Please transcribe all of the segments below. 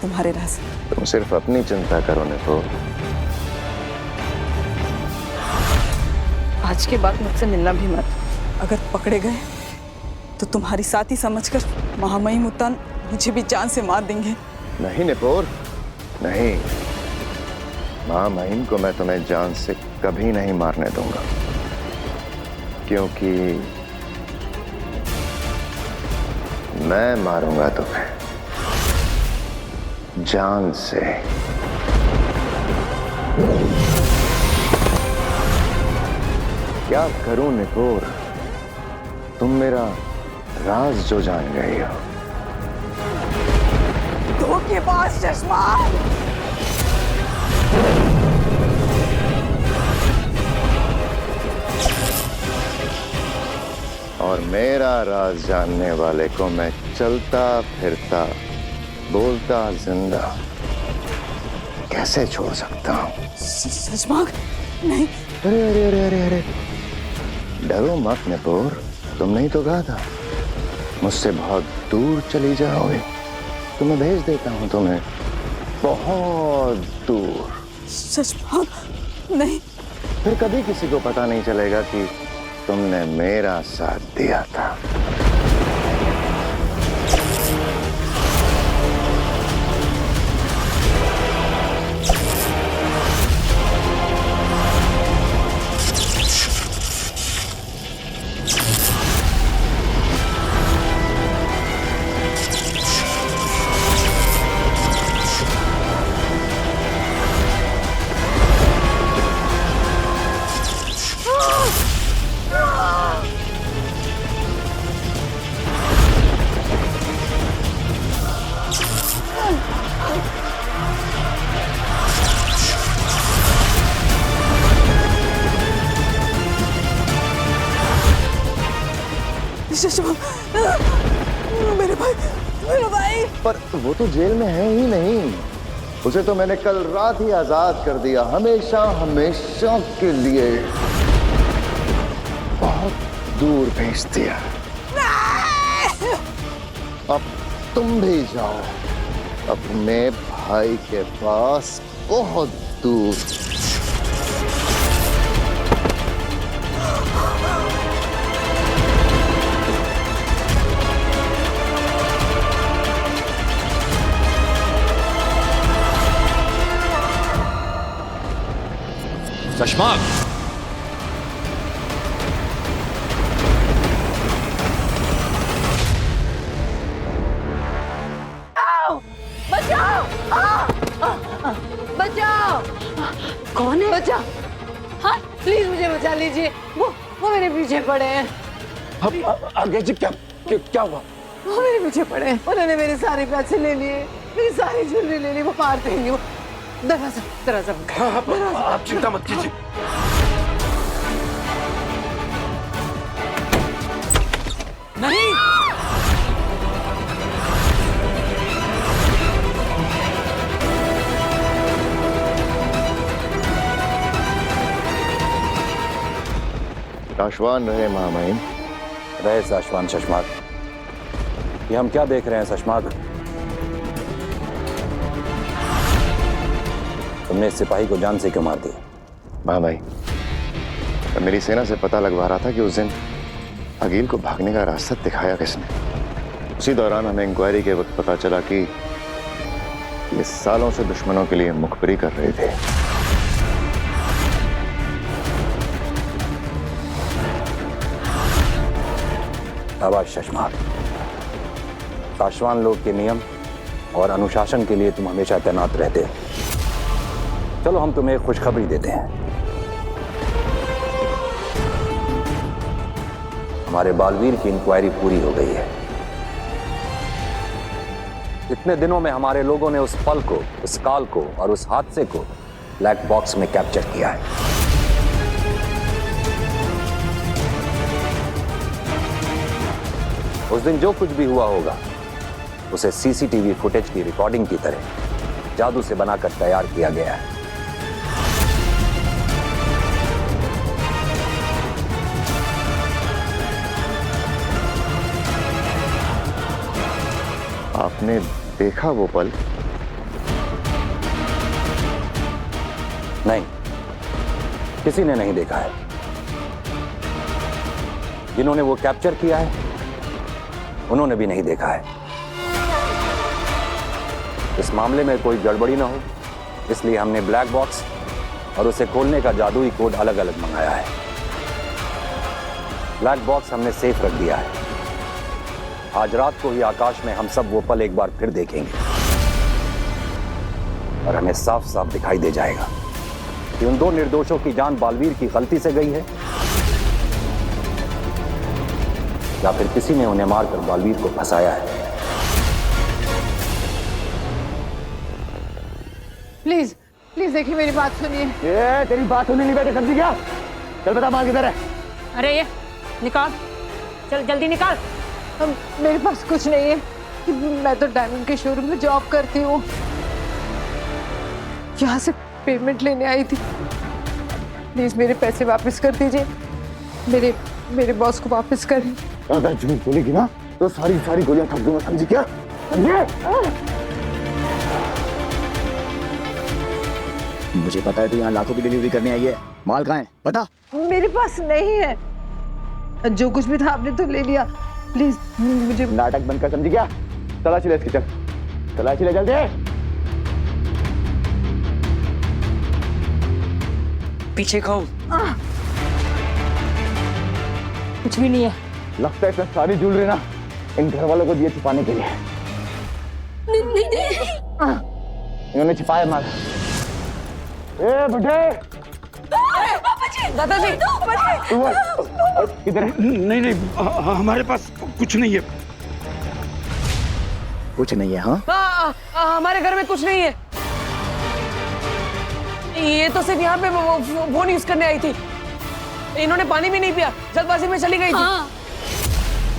तुम्हारे राज। तुम सिर्फ अपनी चिंता करो निपो। आज के बाद मुझसे मिलना भी मत। अगर पकड़े गए तो तुम्हारी साथी समझकर महामहिम उत्तान मुझे भी जान से मार देंगे। नहीं निपोर, नहीं। महामहिम को मैं तुम्हें जान से कभी नहीं मारने दूंगा, क्योंकि मैं मारूंगा तुम्हें जान से। क्या करूं निपोर, तुम मेरा राज जो जान गई हो। धोखेबाज चश्मा। और मेरा राज जानने वाले को मैं चलता फिरता बोलता जिंदा कैसे छोड़ सकता हूं। सचमाग नहीं। अरे अरे अरे अरे अरे, डरो मत निपोर, तुमने ही तो कहा था मुझसे बहुत दूर चली जाओगे, तो मैं भेज देता हूं तुम्हें बहुत दूर। सचमाग नहीं। फिर कभी किसी को पता नहीं चलेगा कि तुमने मेरा साथ दिया था। मेरे भाई, मेरा भाई। पर वो तो जेल में है ही नहीं, उसे तो मैंने कल रात ही आजाद कर दिया, हमेशा हमेशा के लिए बहुत दूर भेज दिया। अब तुम भी जाओ अपने भाई के पास बहुत दूर। चश्मा, बचाओ! बचाओ! कौन है? बचाओ! हाँ, प्लीज मुझे बचा लीजिए। वो मेरे पीछे पड़े हैं। आगे जी क्या क्या हुआ? वो मेरे पीछे पड़े हैं। उन्होंने मेरे सारे पैसे ले लिए, मेरी सारी ज्वेलरी ले ली। वो मार देंगे। दरवाजा दरवाजा बंद करो। आप चिंता मत कीजिए। नहीं। साशवान रहे महामहिम। रहे साशवान शशमाग। ये हम क्या देख रहे हैं शशमाग? तुमने इस सिपाही को जान से क्यों मार दिया? महामहिम, मेरी सेना से पता लगवा रहा था कि उस दिन अगील को भागने का रास्ता दिखाया किसने। उसी दौरान हमें इंक्वायरी के वक्त पता चला कि ये सालों से दुश्मनों के लिए मुखबरी कर रहे थे। शाबाश शशमाग। साशवान लोग के नियम और अनुशासन के लिए तुम हमेशा तैनात रहते हो। चलो हम तुम्हें एक खुशखबरी देते हैं। हमारे बालवीर की इंक्वायरी पूरी हो गई है। इतने दिनों में हमारे लोगों ने उस पल को, उस काल को और उस हादसे को ब्लैक बॉक्स में कैप्चर किया है। उस दिन जो कुछ भी हुआ होगा उसे सीसीटीवी फुटेज की रिकॉर्डिंग की तरह जादू से बनाकर तैयार किया गया है। आपने देखा वो पल नहीं, किसी ने नहीं देखा है। जिन्होंने वो कैप्चर किया है उन्होंने भी नहीं देखा है। इस मामले में कोई गड़बड़ी ना हो, इसलिए हमने ब्लैक बॉक्स और उसे खोलने का जादुई कोड अलग अलग मंगाया है। ब्लैक बॉक्स हमने सेफ रख दिया है। आज रात को ही आकाश में हम सब वो पल एक बार फिर देखेंगे और हमें साफ साफ दिखाई दे जाएगा कि उन दो निर्दोषों की जान बालवीर की गलती से गई है या फिर किसी ने उन्हें मारकर बालवीर को फंसाया है। प्लीज प्लीज देखिए, मेरी बात सुनिए। ये तेरी बात सुनने नहीं बैठे समझी क्या? चल बता माल किधर है? अरे ये निकाल, चल जल्दी निकाल। मेरे पास कुछ नहीं है। मैं तो डायमंड के शोरूम में जॉब करती हूँ। यहाँ से पेमेंट लेने आई थी। प्लीज मेरे पैसे वापस कर दीजिए। मेरे बॉस को वापस करें। अगर झूठ बोलेगी ना तो सारी गोलियां ठोक दूंगा, समझी क्या? मुझे पता है तू यहाँ लाखों की डिलीवरी करने आई है। माल कहाँ है पता? मेरे पास नहीं है। जो कुछ भी था आपने तो ले लिया। प्लीज मुझे नाटक बंद कर, समझी क्या? तलाशी ले इसकी, चल तलाशी ले जल्दी। पीछे खाओ। कुछ भी नहीं है। लगता है इसमें सारी ज्वेलरी ना इन घर वालों को दिए छुपाने के लिए। इन्होंने छिपाया माल। ए बुढ़े, दादाजी किधर है? नहीं हमारे पास कुछ नहीं है। कुछ नहीं है? हाँ हमारे घर में कुछ नहीं है। ये तो सिर्फ यहाँ पे वो यूज करने आई थी। इन्होंने पानी भी नहीं पिया, जल्दबाजी में चली गई थी।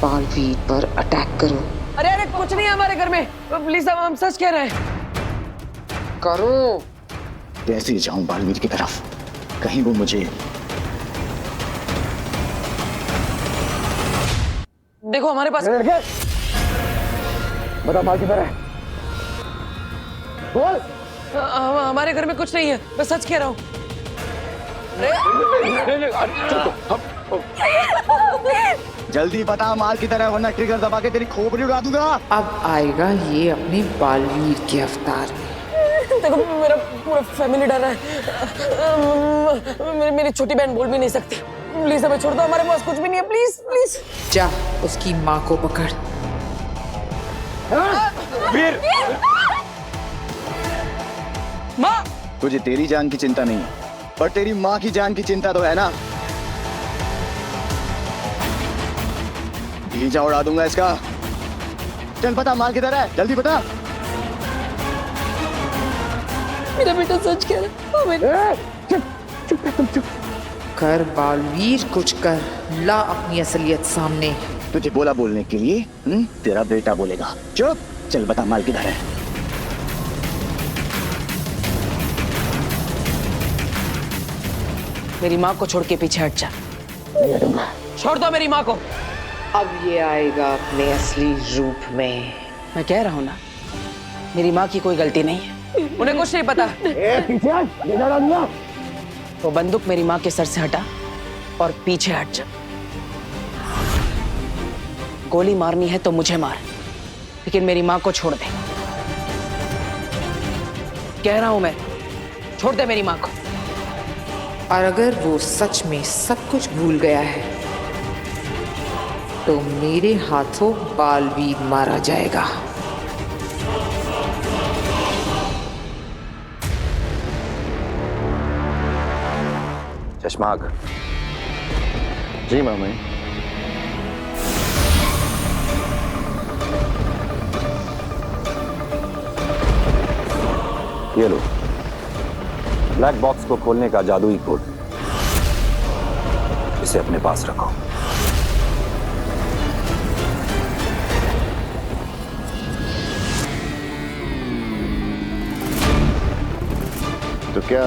बालवीर पर अटैक करो। अरे कुछ नहीं है हमारे घर में। प्लीज हम सच कह रहे हैं। करो। कैसे जाऊं बालवीर की तरफ? कहीं वो मुझे देखो हमारे पास। बता माल किधर है? बोल। हमारे घर में कुछ नहीं है, मैं सच कह रहा हूँ। जल्दी बता माल की तरह, वरना ट्रिगर दबा के तेरी खोपड़ी उड़ा दूंगा। अब आएगा ये अपने बालवीर के अवतार में। देखो मेरा पूरा फैमिली डर रहा है। मेरी छोटी बहन बोल भी नहीं सकती। प्लीज हमें छोड़ दो, हमारे पास कुछ भी नहीं है। Please please. जा उसकी माँ को पकड़। वीर, माँ, तुझे तेरी जान की चिंता नहीं है, पर तेरी माँ की जान की चिंता तो है ना। भीजा उड़ा दूंगा इसका। चल बता माल किधर है, जल्दी बता। मेरा बेटा सच कह रहा है। चुप। कर बालवीर, कुछ कर, ला अपनी असलियत सामने। तुझे बोला बोलने के लिए तेरा बेटा बोलेगा। चुप। चल बता माल किधर है। मेरी माँ को छोड़ के पीछे हट जा। छोड़ दो मेरी माँ को। अब ये आएगा अपने असली रूप में। मैं कह रहा हूँ ना, मेरी माँ की कोई गलती नहीं है। उन्हें कुछ नहीं पता। वो बंदूक मेरी माँ के सर से हटा और पीछे हट जा। गोली मारनी है तो मुझे मार, लेकिन मेरी माँ को छोड़ दे। कह रहा हूं मैं, छोड़ दे मेरी माँ को। और अगर वो सच में सब कुछ भूल गया है तो मेरे हाथों बालवीर मारा जाएगा। चश्माक। जी मामा। ये लो ब्लैक बॉक्स को खोलने का जादुई कोड। इसे अपने पास रखो। तो क्या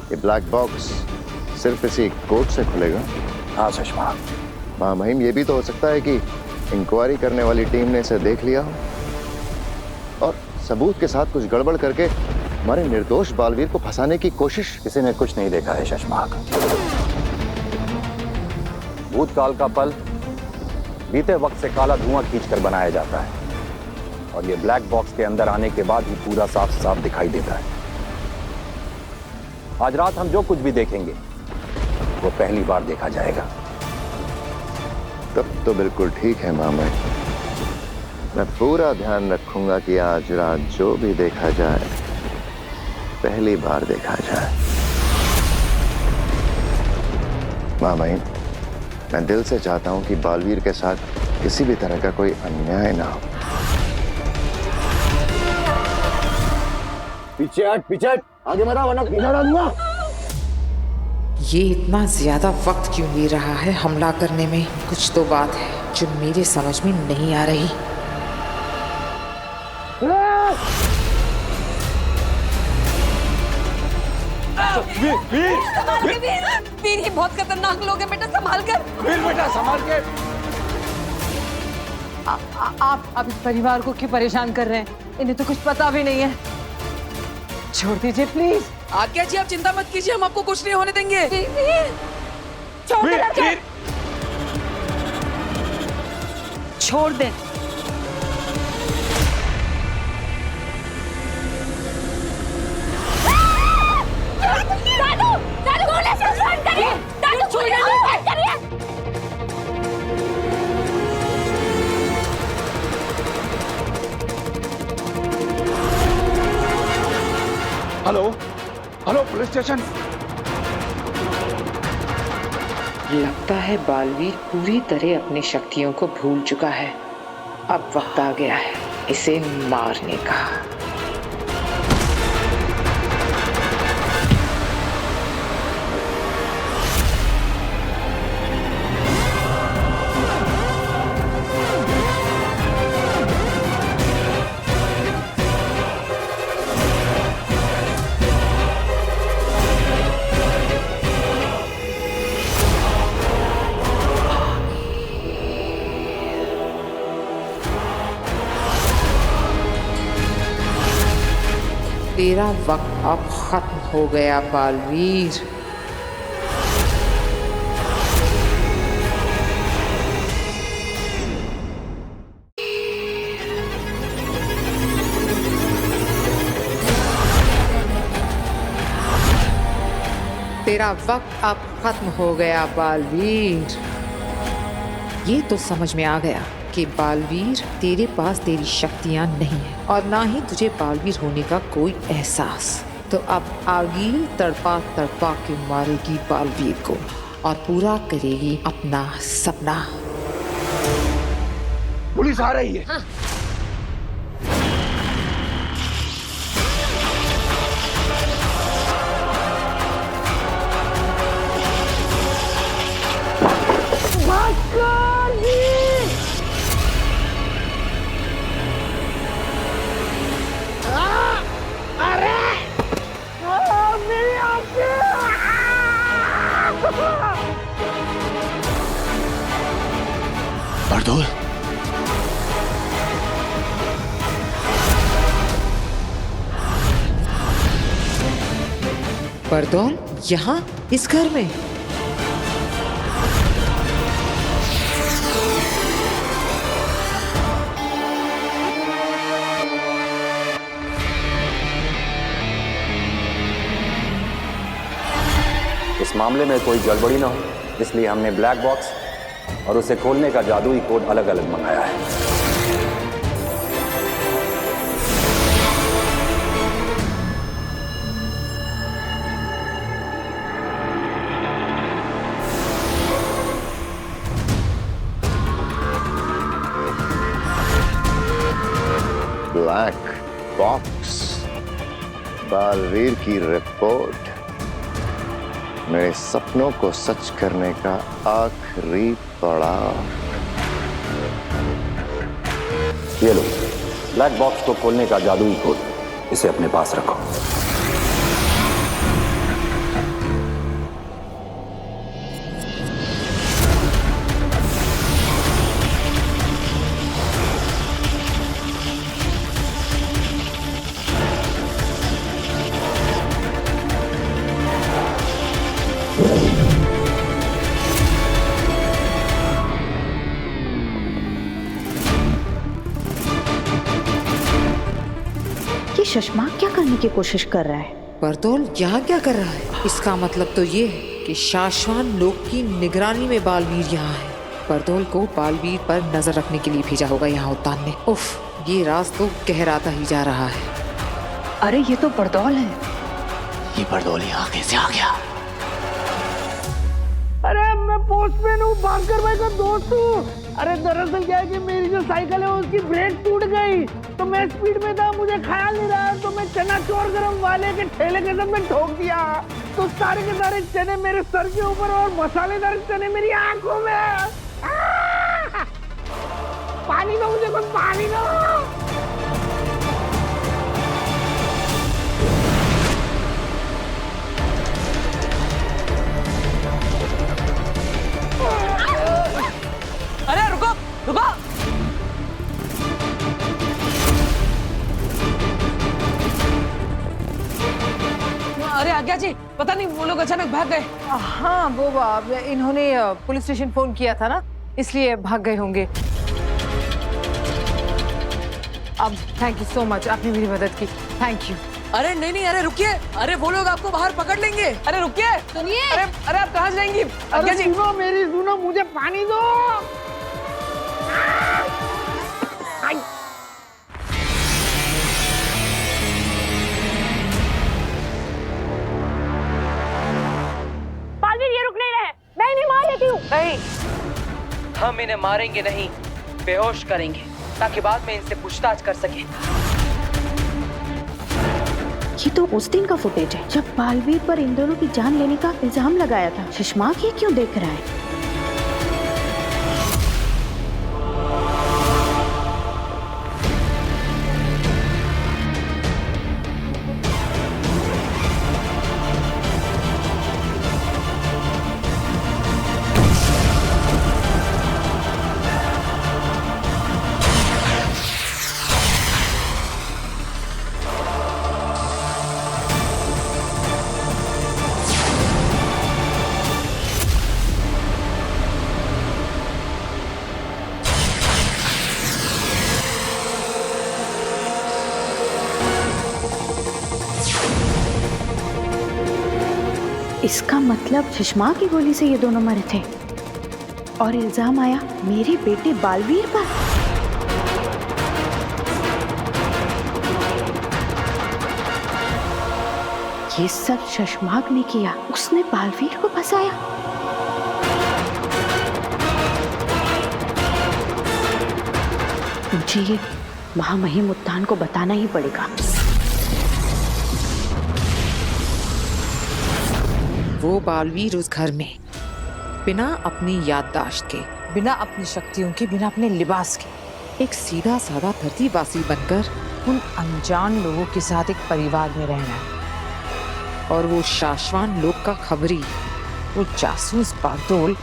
ये ब्लैक बॉक्स सिर्फ इसी कोड से खुलेगा? हाँ चश्मा। हाँ महिम, ये भी तो हो सकता है कि इंक्वायरी करने वाली टीम ने इसे देख लिया हो और सबूत के साथ कुछ गड़बड़ करके हमारे निर्दोष बालवीर को फंसाने की कोशिश। किसी ने कुछ नहीं देखा है शशमाक। भूतकाल का पल बीते वक्त से काला धुआं खींचकर बनाया जाता है और ये ब्लैक बॉक्स के अंदर आने के बाद ही पूरा साफ साफ दिखाई देता है। आज रात हम जो कुछ भी देखेंगे वो पहली बार देखा जाएगा। तब तो बिल्कुल ठीक है मामा। मैं पूरा ध्यान रखूंगा कि आज रात जो भी देखा जाए पहली बार देखा जाए। मामा, मैं दिल से चाहता हूं कि बालवीर के साथ किसी भी तरह का कोई अन्याय ना हो। पीछे हट, आगे मरा वरना पीछे दूंगा। ये इतना ज्यादा वक्त क्यों ले रहा है हमला करने में? कुछ तो बात है जो मेरे समझ में नहीं आ रही। वीर ये बहुत खतरनाक लोग हैं बेटा, संभाल कर। वीर बेटा संभाल के। आप इस परिवार को क्यों परेशान कर रहे हैं? इन्हें तो कुछ पता भी नहीं है। छोड़ दीजिए प्लीज। आज्ञा जी, आप चिंता मत कीजिए, हम आपको कुछ नहीं होने देंगे। छोड़ दे। Hello police station. लगता है बालवीर पूरी तरह अपनी शक्तियों को भूल चुका है। अब वक्त आ गया है इसे मारने का। तेरा वक्त अब खत्म हो गया बालवीर। तेरा वक्त अब खत्म हो गया बालवीर। ये तो समझ में आ गया कि बालवीर तेरे पास तेरी शक्तियां नहीं है और ना ही तुझे बालवीर होने का कोई एहसास। तो अब आगील तड़पा तड़पा के मारेगी बालवीर को और पूरा करेगी अपना सपना। पुलिस आ रही है। हाँ। बारदोल, बारदोल यहाँ इस घर में? इस मामले में कोई गड़बड़ी ना हो इसलिए हमने ब्लैक बॉक्स और उसे खोलने का जादुई कोड अलग अलग मंगाया है। ब्लैक बॉक्स, बालवीर की रिपोर्ट, मेरे सपनों को सच करने का आखिरी पड़ाव। ये लो ब्लैक बॉक्स को खोलने का जादुई कोड, इसे अपने पास रखो। ये शशमाक क्या करने की कोशिश कर रहा है? बरदौल यहाँ क्या कर रहा है? इसका मतलब तो ये है कि शाश्वान लोग की निगरानी में बालवीर यहाँ है। बरदौल को बालवीर पर नजर रखने के लिए भेजा होगा यहाँ उत्तान ने। उफ, ये राज तो गहराता ही जा रहा है। अरे ये तो बरदौल है। ये बरदौल यहाँ कैसे आ गया? अरे मैं पोस्टमैन हूँ, भास्कर भाई का दोस्त हूँ। अरे दरअसल क्या है कि मेरी जो साइकिल है उसकी ब्रेक टूट गई, तो मैं स्पीड में था, मुझे ख्याल नहीं रहा, तो मैं चना चोर गरम वाले के ठेले के साथ में ठोक दिया। तो सारे के सारे चने मेरे सर के ऊपर और मसालेदार चने मेरी आंखों में। पानी दो मुझे, कुछ पानी दो। अरे रुको रुको। अरे आज्ञा जी, पता नहीं वो लोग अचानक भाग गए। हाँ वो इन्होंने पुलिस स्टेशन फोन किया था ना, इसलिए भाग गए होंगे। अब थैंक यू सो मच, आपने मेरी मदद की, थैंक यू। अरे नहीं नहीं, अरे रुकिए, अरे वो लोग आपको बाहर पकड़ लेंगे। अरे रुकिए, सुनिए। अरे आप कहाँ जाएंगी? आज्ञा जी सुनो, मेरी सुनो, मुझे पानी दो। बालवीर, ये रुक नहीं रहे, मैं इन्हें मार लेती हूँ। नहीं, हम इन्हें मारेंगे नहीं, बेहोश करेंगे ताकि बाद में इनसे पूछताछ कर सके। ये तो उस दिन का फुटेज है जब बालवीर पर इन दोनों की जान लेने का इल्जाम लगाया था। शशमाक ये क्यों देख रहा है? इसका मतलब शशमा की गोली से ये दोनों मरे थे और इल्जाम आया मेरे बेटे बालवीर पर। ये सब शशमाक ने किया, उसने बालवीर को फंसाया। मुझे ये महामहिम उत्तान को बताना ही पड़ेगा। वो बालवीर उस घर में बिना अपनी याददाश्त के, बिना अपनी शक्तियों के, बिना अपने लिबास के, एक सीधा साधा धरतीवासी बनकर उन अनजान लोगों के साथ एक परिवार में रहना है। और वो शाश्वान लोग का खबरी, वो जासूस बागडोर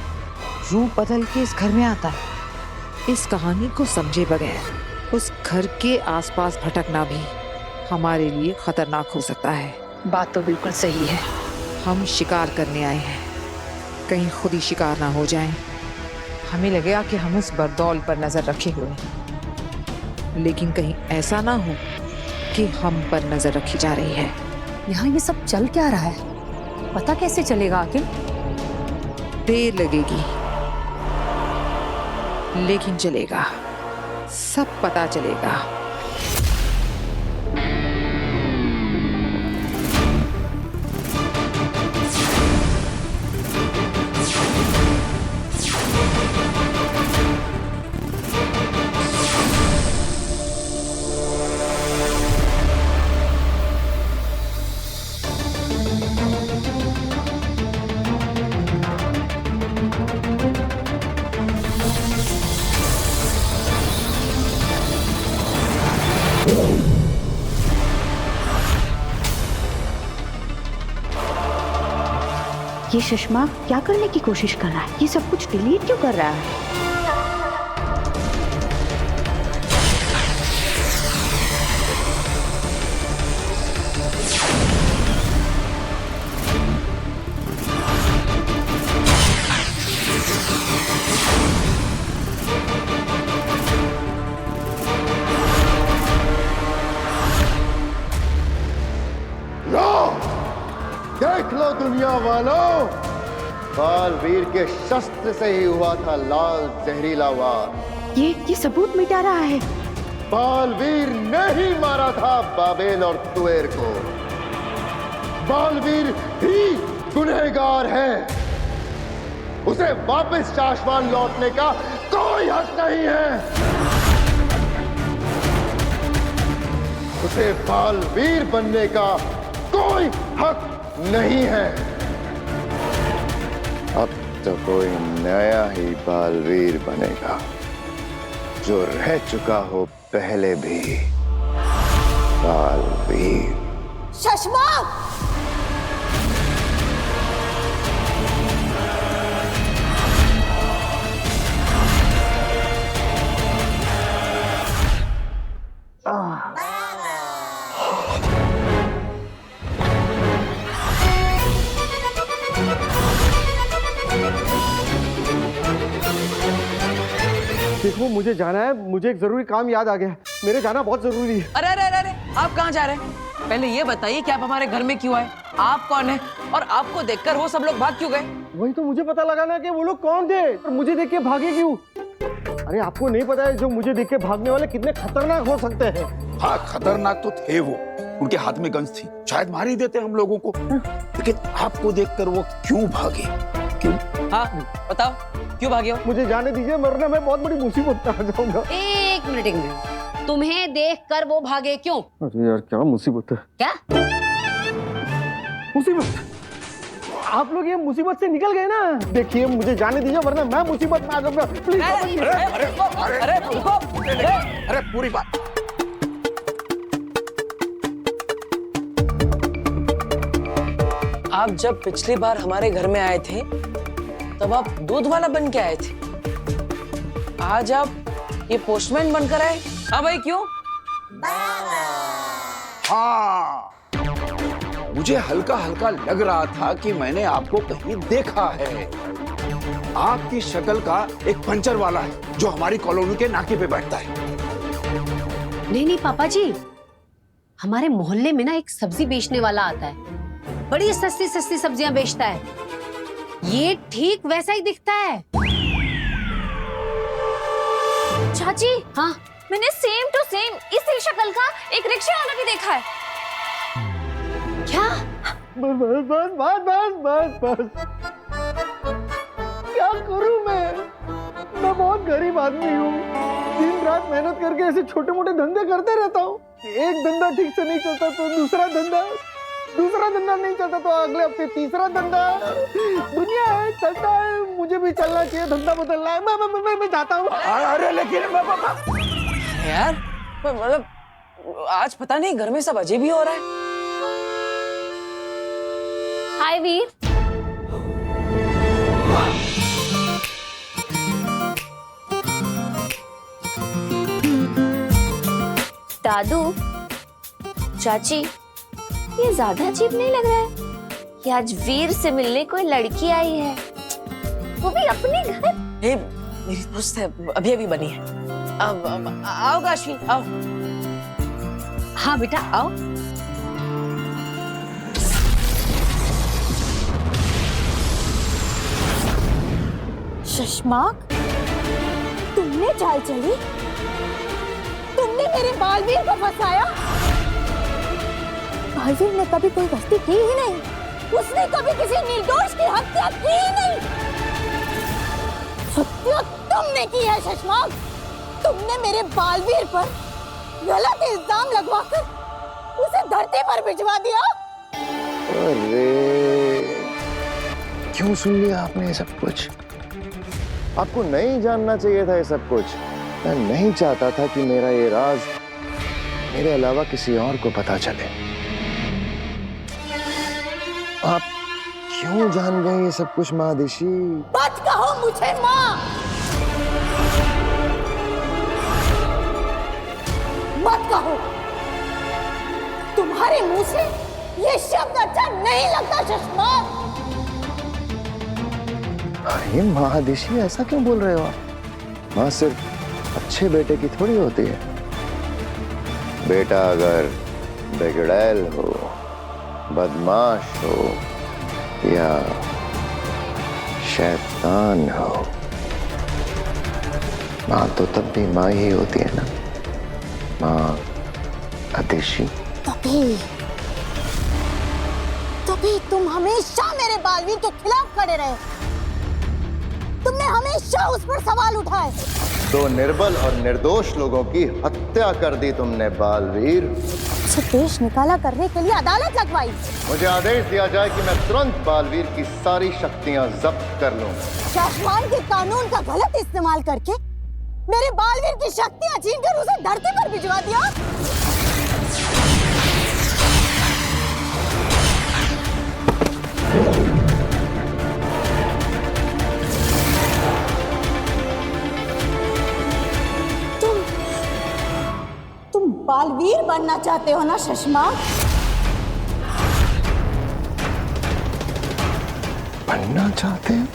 रूप बदल के इस घर में आता है। इस कहानी को समझे बगैर उस घर के आसपास भटकना भी हमारे लिए खतरनाक हो सकता है। बात तो बिल्कुल सही है। हम शिकार करने आए हैं, कहीं खुद ही शिकार ना हो जाएं। हमें लगेगा कि हम उस बरदौल पर नजर रखे हुए हैं, लेकिन कहीं ऐसा ना हो कि हम पर नजर रखी जा रही है। यहाँ ये सब चल क्या रहा है, पता कैसे चलेगा आखिर? देर लगेगी लेकिन चलेगा, सब पता चलेगा। ये शशमा क्या करने की कोशिश कर रहा है? ये सब कुछ डिलीट क्यों कर रहा है? देख लो दुनिया वालों, बालवीर के शस्त्र से ही हुआ था लाल जहरीला वार। ये सबूत मिटा रहा है। बालवीर ने ही मारा था बाबेल और तुएर को। बालवीर ही गुनहगार है। उसे वापस शाश्वान लौटने का कोई हक नहीं है। उसे बालवीर बनने का कोई हक नहीं है। अब तो कोई नया ही बालवीर बनेगा, जो रह चुका हो पहले भी बालवीर। शशमाक! देखो मुझे जाना है, मुझे एक जरूरी काम याद आ गया। मेरे जाना बहुत जरूरी है। अरे अरे अरे अरे, आप कहाँ जा रहे हैं? पहले ये बताइए कि आप हमारे घर में क्यों आए? आप कौन है? और आपको देखकर वो सब लोग भाग क्यों गए? वही तो मुझे पता लगाना कि वो लोग कौन थे और मुझे देख के भागे क्यों। अरे आपको नहीं पता है जो मुझे देख के भागने वाले कितने खतरनाक हो सकते हैं। हाँ, खतरनाक तो थे वो। उनके हाथ में गन्स थी, शायद मार ही देते हम लोगों को। लेकिन आपको देखकर वो क्यों भागे? क्यों? हाँ बताओ, क्यों भागे हो? मुझे जाने दीजिए, वरना मैं बहुत बड़ी मुसीबत में आ जाऊंगा। एक मिनट, तुम्हें देखकर वो भागे क्यों? अरे यार क्या मुसीबत है। क्या मुसीबत? आप लोग ये मुसीबत से निकल गए ना। देखिए मुझे जाने दीजिए, वरना मैं मुसीबत में आ जाऊंगा। प्लीज अरे पूरी बात। आप जब पिछली बार हमारे घर में आए थे तब आप दूध वाला बन के आए थे। आज आप ये पोस्टमैन बनकर आए। हाँ भाई क्यों? हाँ, मुझे हल्का हल्का लग रहा था कि मैंने आपको कहीं देखा है। आपकी शक्ल का एक पंचर वाला है जो हमारी कॉलोनी के नाके पे बैठता है। नहीं पापा जी, हमारे मोहल्ले में ना एक सब्जी बेचने वाला आता है, बड़ी सस्ती सस्ती सब्जियां बेचता है। ये ठीक वैसा ही दिखता है। चाची, हाँ मैंने सेम टू सेम इसी शक्ल का एक रिक्शा वाला भी देखा है। क्या? बस बस बस बस बस बस। क्या करूं मैं बहुत गरीब आदमी हूँ। दिन रात मेहनत करके ऐसे छोटे मोटे धंधे करते रहता हूँ। एक धंधा ठीक से नहीं चलता तो दूसरा धंधा नहीं चलता तो अगले हफ्ते तीसरा धंधा। दुनिया है, चलता है, मुझे भी चलना चाहिए, धंधा बदलना है। मैं जाता हूँ। अरे लेकिन यार मतलब आज पता नहीं घर में सब अजीब ही हो रहा है। हाय वीर। दादू, चाची, ये ज्यादा अजीब नहीं लग रहा है कि आज वीर से मिलने कोई लड़की आई है, वो भी अपने घर? ये मेरी दोस्त है, अभी अभी बनी है। अब आओ काशी, आओ। हाँ बेटा आओ। शशमाक, तुमने चाल चली? तुमने मेरे बालवीर को फंसाया? बालवीर ने कभी कोई गलती की ही नहीं। उसने कभी किसी निर्दोष की हत्या की ही नहीं। हत्या तुमने की है शशमाक। तुमने मेरे बालवीर पर गलत इल्जाम लगवाकर उसे धरती पर भिजवा दिया। अरे क्यों सुन लिया आपने ये सब कुछ? आपको नहीं जानना चाहिए था ये सब कुछ। मैं नहीं चाहता था कि मेरा ये राज मेरे अलावा किसी और को पता चले। आप क्यों जान गए ये सब कुछ महादिशी? मत कहो मुझे माँ, मत कहो। तुम्हारे मुंह से ये शब्द अच्छा नहीं लगता शशमाक। अरे महादिशी ऐसा क्यों बोल रहे हो आप? माँ सिर्फ अच्छे बेटे की थोड़ी होती है। बेटा अगर बिगड़ैल हो, बदमाश हो, या शैतान हो। माँ तो तब भी माँ ही होती है ना, माँ आदेशी। तभी तुम हमेशा मेरे बालवीर के खिलाफ खड़े रहे। तुमने हमेशा उस पर सवाल उठाए। तो निर्बल और निर्दोष लोगों की हत्या कर दी तुमने बालवीर। उसे देश निकाला करने के लिए अदालत लगवाई। मुझे आदेश दिया जाए कि मैं तुरंत बालवीर की सारी शक्तियां जब्त कर लूं। शासमान के कानून का गलत इस्तेमाल करके मेरे बालवीर की शक्तियां छीनकर उसे धरती पर भिजवा दिया। तुम बालवीर बनना चाहते हो ना सुषमा? बनना चाहते हैं?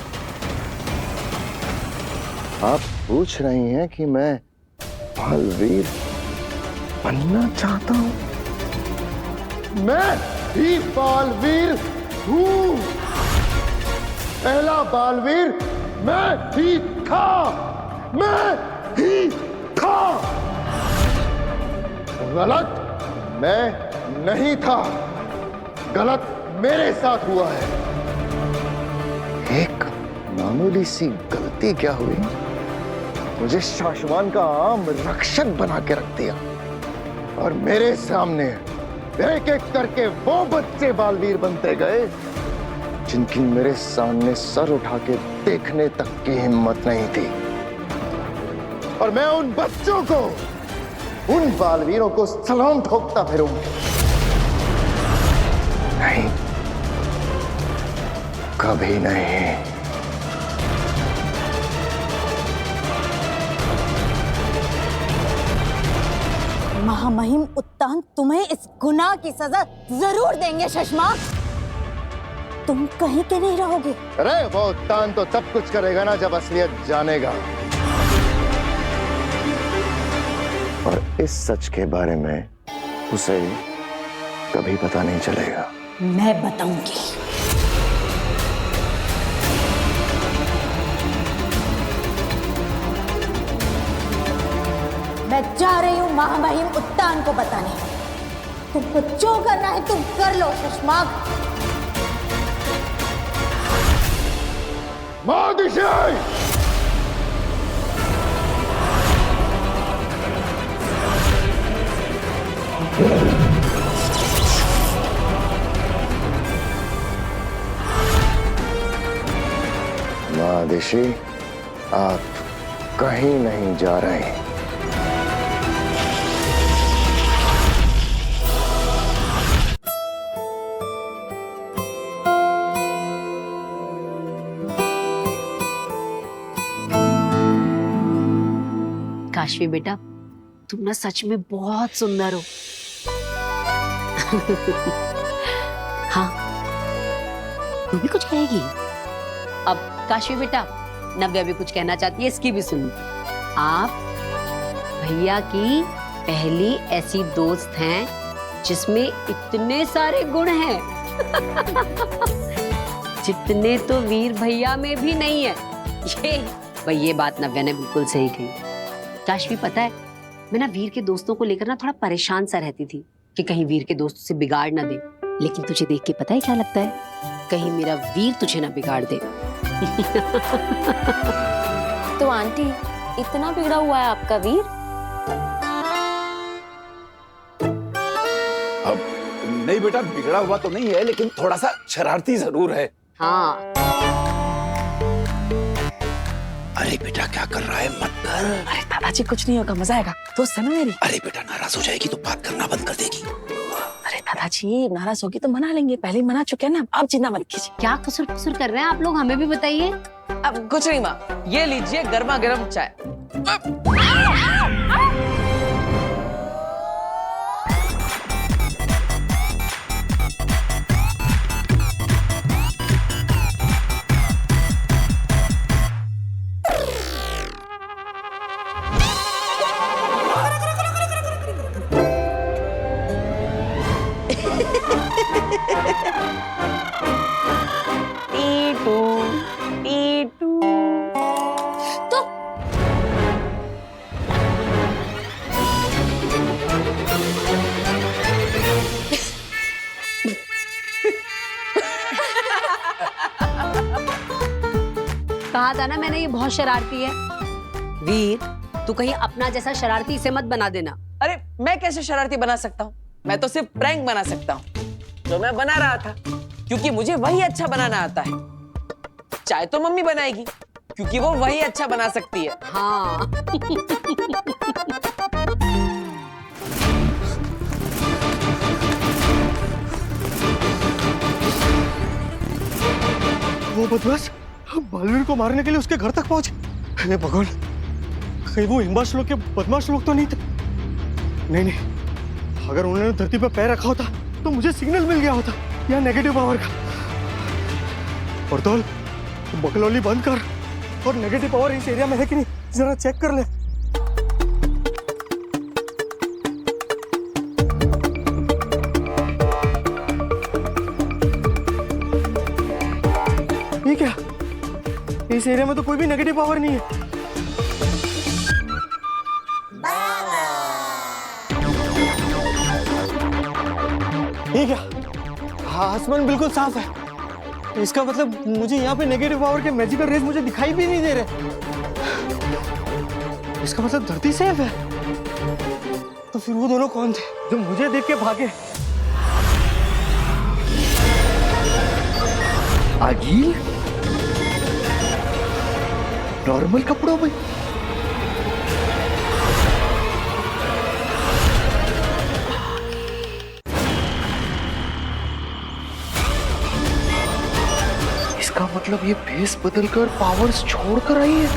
आप पूछ रही हैं कि मैं बालवीर बनना चाहता हूं? मैं ही बालवीर हूं। पहला बालवीर मैं ही था। मैं ही था। गलत मैं नहीं था, गलत मेरे साथ हुआ है। एक मामूली सी गलती क्या हुई, मुझे शासमान का आम रक्षक बना के रख दिया और मेरे सामने एक एक करके वो बच्चे बालवीर बनते गए जिनकी मेरे सामने सर उठा के देखने तक की हिम्मत नहीं थी। और मैं उन बच्चों को, उन बालवीरों को सलाम ठोकता फिरूंगा। नहीं, कभी नहीं। महामहिम उत्तान तुम्हें इस गुनाह की सजा जरूर देंगे सुषमा। तुम कहीं के नहीं रहोगे। अरे वो उत्तान तो तब कुछ करेगा ना जब असलियत जानेगा। और इस सच के बारे में उसे कभी पता नहीं चलेगा। मैं बताऊंगी। मैं जा रही हूँ महामहिम उत्तान को बताने। तुमको जो करना है तुम कर लो सुषमा। महादिशी, आप कहीं नहीं जा रहे। काशवी बेटा, तुम ना सच में बहुत सुंदर हो। हाँ, तू भी कुछ कहेगी? अब काशवी बेटा, नव्या भी कुछ कहना चाहती है, इसकी भी सुनो। आप भैया की पहली ऐसी दोस्त हैं जिसमें इतने सारे गुण हैं जितने तो वीर भैया में भी नहीं है। ये बात नव्या ने बिल्कुल सही कही। काशवी, पता है, मैं ना वीर के दोस्तों को लेकर ना थोड़ा परेशान सा रहती थी कि कहीं वीर के दोस्त उसे बिगाड़ ना दे। लेकिन तुझे देख के पता है क्या लगता है? कहीं मेरा वीर तुझे ना बिगाड़ दे। तो आंटी, इतना बिगड़ा हुआ है आपका वीर? अब नहीं बेटा, बिगड़ा हुआ तो नहीं है, लेकिन थोड़ा सा शरारती जरूर है। हाँ। अरे बेटा, क्या कर रहा है? मत कर। अरे दादाजी, कुछ नहीं होगा, मजा आएगा। दोस्त है ना मेरी। अरे बेटा, नाराज हो जाएगी तो बात करना बंद कर देगी। अरे दादाजी, नाराज होगी तो मना लेंगे, पहले ही मना चुके हैं ना, आप जिंदा मत कीजिए। क्या कसूर कसूर कर रहे हैं आप लोग, हमें भी बताइए। अब कुछ नहीं माँ, ये लीजिए गर्मा गर्म चाय। कहा था ना मैंने, ये बहुत शरारती है। वीर, तू कहीं अपना जैसा शरारती इसे मत बना देना। अरे मैं कैसे शरारती बना सकता हूँ? मैं तो सिर्फ प्रैंक बना सकता हूँ, जो मैं बना रहा था, क्योंकि मुझे वही अच्छा बनाना आता है। चाय तो मम्मी बनाएगी, क्योंकि वो वही अच्छा बना सकती है। हाँ। वो बदमाश बालवीर को मारने के लिए उसके घर तक पहुंचे। हे भगवान, कहीं वो हिम्बाश लोग के बदमाश लोग तो नहीं थे? नहीं, अगर उन्होंने धरती पर पैर रखा होता तो मुझे सिग्नल मिल गया होता या नेगेटिव पावर का। और तो बकलौली बंद कर और नेगेटिव पावर इस एरिया में है कि नहीं जरा चेक कर ले। ये क्या, इस एरिया में तो कोई भी नेगेटिव पावर नहीं है। ये क्या, आसमान बिल्कुल साफ है, इसका मतलब मुझे यहाँ पे नेगेटिव पावर के मैजिकल रेज मुझे दिखाई भी नहीं दे रहे। इसका मतलब धरती सेफ है। तो फिर वो दोनों कौन थे जो मुझे देख के भागे? आगिल नॉर्मल कपड़ों में? इसका मतलब ये भेस बदलकर पावर्स छोड़कर आई है।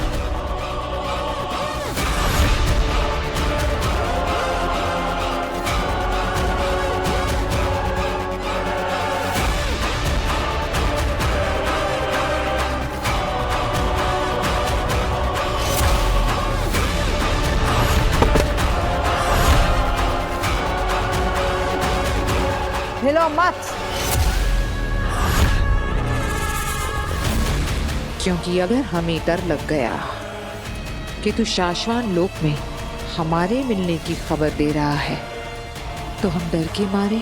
हिलो मत, क्योंकि अगर हमें डर लग गया कि तू शाश्वान लोक में हमारे मिलने की खबर दे रहा है, तो हम डर के मारे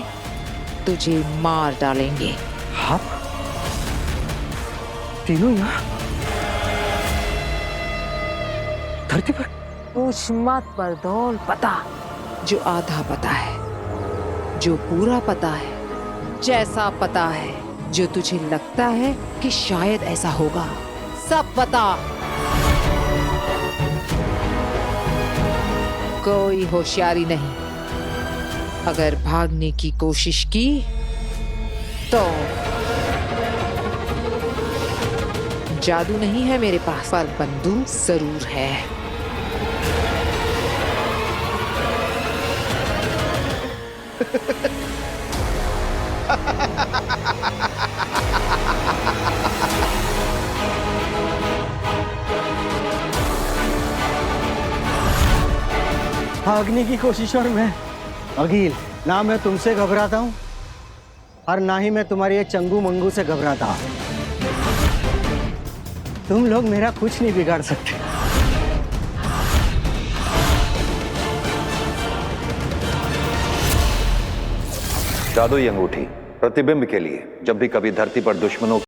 तुझे मार डालेंगे। हाँ, तीनों यहाँ धरती पर? पूछ मत पर दौल पता, जो आधा पता है, जो पूरा पता है, जैसा पता है, जो तुझे लगता है कि शायद ऐसा होगा, सब पता। कोई होशियारी नहीं। अगर भागने की कोशिश की तो जादू नहीं है मेरे पास, पर बंदूक जरूर है। भागने की कोशिश और मैं? अगिल, ना मैं तुमसे घबराता हूँ और ना ही मैं तुम्हारी ये चंगू मंगू से घबराता हूँ। तुम लोग मेरा कुछ नहीं बिगाड़ सकते। जादुई अंगूठी प्रतिबिंब के लिए जब भी कभी धरती पर दुश्मनों